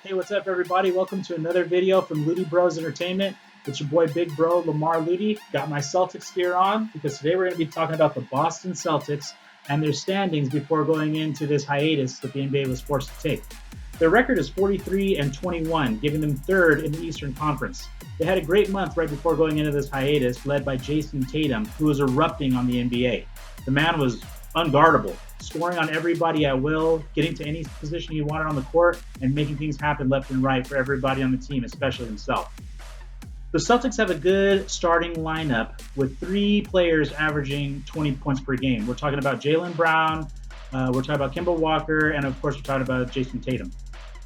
Hey, what's up, everybody? Welcome to another video from Ludybros Entertainment. It's your boy, Big Bro Lamar Ludy. Got my Celtics gear on because today we're going to be talking about the Boston Celtics and their standings before going into this hiatus that the NBA was forced to take. Their record is 43-21, giving them third in the Eastern Conference. They had a great month right before going into this hiatus, led by Jayson Tatum, who was erupting on the NBA. The man was unguardable, scoring on everybody at will, getting to any position he wanted on the court, and making things happen left and right for everybody on the team, especially himself. The Celtics have a good starting lineup with three players averaging 20 points per game. We're talking about Jalen Brown, we're talking about Kemba Walker, and of course we're talking about Jayson Tatum.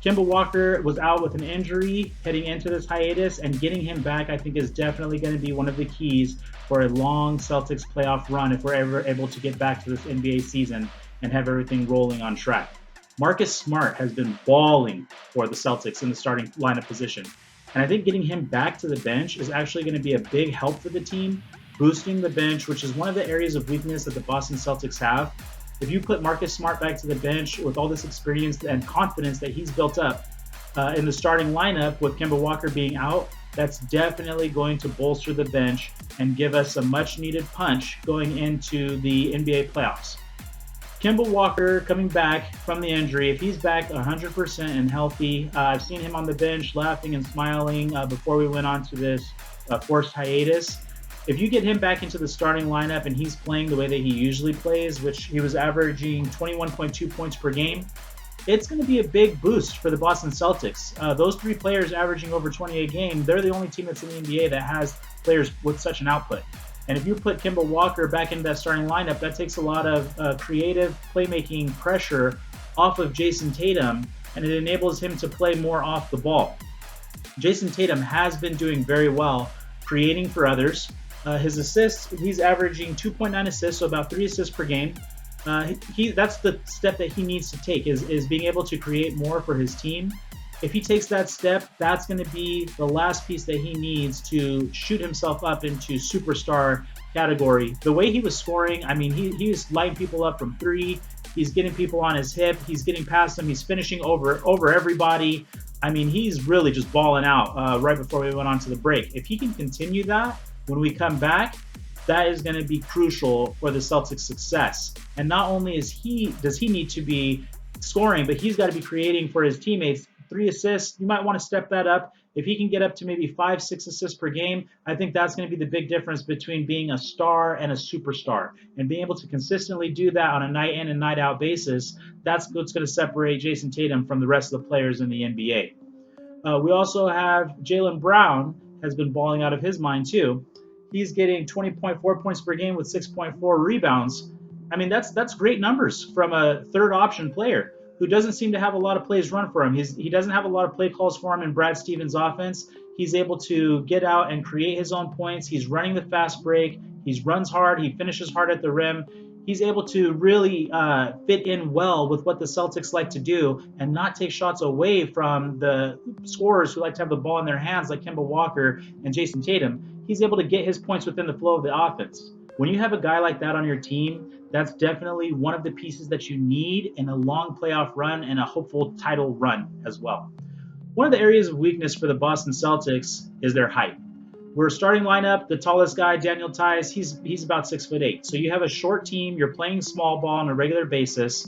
Kemba Walker was out with an injury heading into this hiatus, and getting him back, I think, is definitely going to be one of the keys for a long Celtics playoff run if we're ever able to get back to this NBA season and have everything rolling on track. Marcus Smart has been balling for the Celtics in the starting lineup position, and I think getting him back to the bench is actually going to be a big help for the team, boosting the bench, which is one of the areas of weakness that the Boston Celtics have. If you put Marcus Smart back to the bench with all this experience and confidence that he's built up in the starting lineup with Kemba Walker being out, that's definitely going to bolster the bench and give us a much-needed punch going into the NBA playoffs. Kemba Walker coming back from the injury, if he's back 100% and healthy, I've seen him on the bench laughing and smiling before we went on to this forced hiatus. If you get him back into the starting lineup and he's playing the way that he usually plays, which he was averaging 21.2 points per game, it's going to be a big boost for the Boston Celtics. Those three players averaging over 20 a game, they're the only team that's in the NBA that has players with such an output. And if you put Kemba Walker back into that starting lineup, that takes a lot of creative playmaking pressure off of Jayson Tatum, and it enables him to play more off the ball. Jayson Tatum has been doing very well creating for others. His assists, he's averaging 2.9 assists, so about 3 assists per game. That's the step that he needs to take, is being able to create more for his team. If he takes that step, that's going to be the last piece that he needs to shoot himself up into superstar category. The way he was scoring, I mean, he was lighting people up from three. He's getting people on his hip. He's getting past them. He's finishing over everybody. I mean, he's really just balling out right before we went on to the break. If he can continue that when we come back, that is going to be crucial for the Celtics' success. And not only does he need to be scoring, but he's got to be creating for his teammates. 3 assists, you might want to step that up. If he can get up to maybe 5-6 assists per game, I think that's going to be the big difference between being a star and a superstar. And being able to consistently do that on a night in and night out basis, that's what's going to separate Jayson Tatum from the rest of the players in the NBA. We also have Jalen Brown has been balling out of his mind too. He's getting 20.4 points per game with 6.4 rebounds. I mean, that's great numbers from a third option player who doesn't seem to have a lot of plays run for him. He doesn't have a lot of play calls for him in Brad Stevens' offense. He's able to get out and create his own points. He's running the fast break. He runs hard. He finishes hard at the rim. He's able to really fit in well with what the Celtics like to do and not take shots away from the scorers who like to have the ball in their hands like Kemba Walker and Jayson Tatum. He's able to get his points within the flow of the offense. When you have a guy like that on your team, that's definitely one of the pieces that you need in a long playoff run and a hopeful title run as well. One of the areas of weakness for the Boston Celtics is their height. We're starting lineup, the tallest guy, Daniel Tice, he's about 6'8". So you have a short team, you're playing small ball on a regular basis.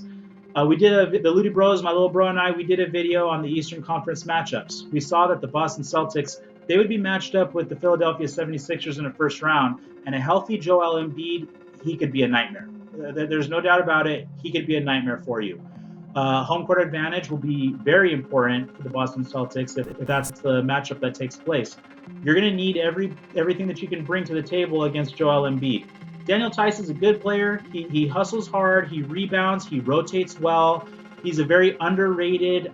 We did the Ludybros, my little bro and I, we did a video on the Eastern Conference matchups. We saw that the Boston Celtics, they would be matched up with the Philadelphia 76ers in the first round, and a healthy Joel Embiid, he could be a nightmare. There's no doubt about it. He could be a nightmare for you. Home court advantage will be very important for the Boston Celtics if that's the matchup that takes place. You're going to need everything that you can bring to the table against Joel Embiid. Daniel Tice is a good player. He hustles hard. He rebounds. He rotates well. He's a very underrated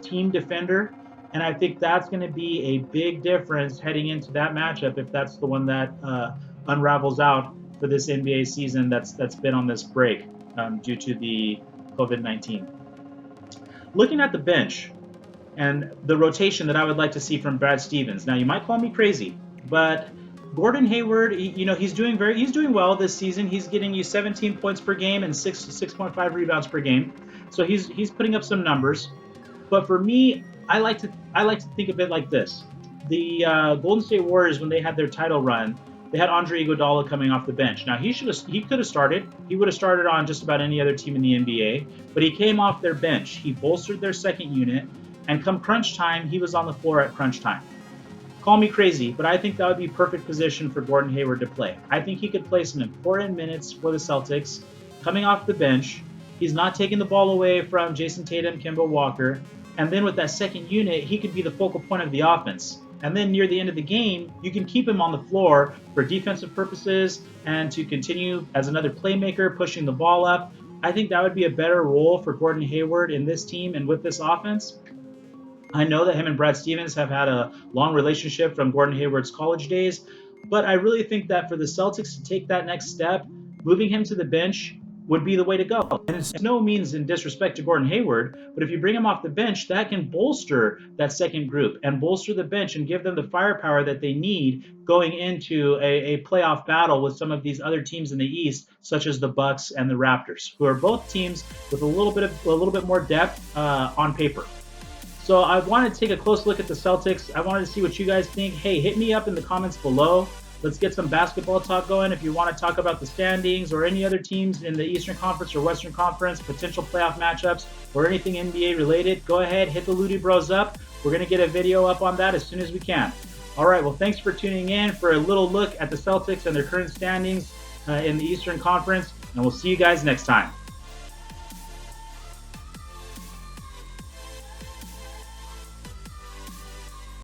team defender. And I think that's going to be a big difference heading into that matchup if that's the one that unravels out for this NBA season that's been on this break due to the COVID-19. Looking at the bench and the rotation that I would like to see from Brad Stevens. Now, you might call me crazy, but Gordon Hayward, he's doing well this season. He's getting you 17 points per game and 6.5 rebounds per game. So he's putting up some numbers. But for me, I like to think of it like this: the Golden State Warriors, when they had their title run, they had Andre Iguodala coming off the bench. Now he could have started. He would have started on just about any other team in the NBA, but he came off their bench. He bolstered their second unit, and come crunch time, he was on the floor at crunch time. Call me crazy, but I think that would be perfect position for Gordon Hayward to play. I think he could play some important minutes for the Celtics coming off the bench. He's not taking the ball away from Jayson Tatum, Kemba Walker. And then with that second unit, he could be the focal point of the offense. And then near the end of the game, you can keep him on the floor for defensive purposes and to continue as another playmaker, pushing the ball up. I think that would be a better role for Gordon Hayward in this team and with this offense. I know that him and Brad Stevens have had a long relationship from Gordon Hayward's college days, but I really think that for the Celtics to take that next step, moving him to the bench would be the way to go. And it's no means in disrespect to Gordon Hayward, but if you bring him off the bench, that can bolster that second group and bolster the bench and give them the firepower that they need going into a playoff battle with some of these other teams in the East, such as the Bucks and the Raptors, who are both teams with a little bit more depth on paper. So I wanted to take a close look at the Celtics. I wanted to see what you guys think. Hey, hit me up in the comments below. Let's get some basketball talk going. If you want to talk about the standings or any other teams in the Eastern Conference or Western Conference, potential playoff matchups, or anything NBA related, go ahead, hit the Ludybros up. We're going to get a video up on that as soon as we can. All right, well, thanks for tuning in for a little look at the Celtics and their current standings in the Eastern Conference, and we'll see you guys next time.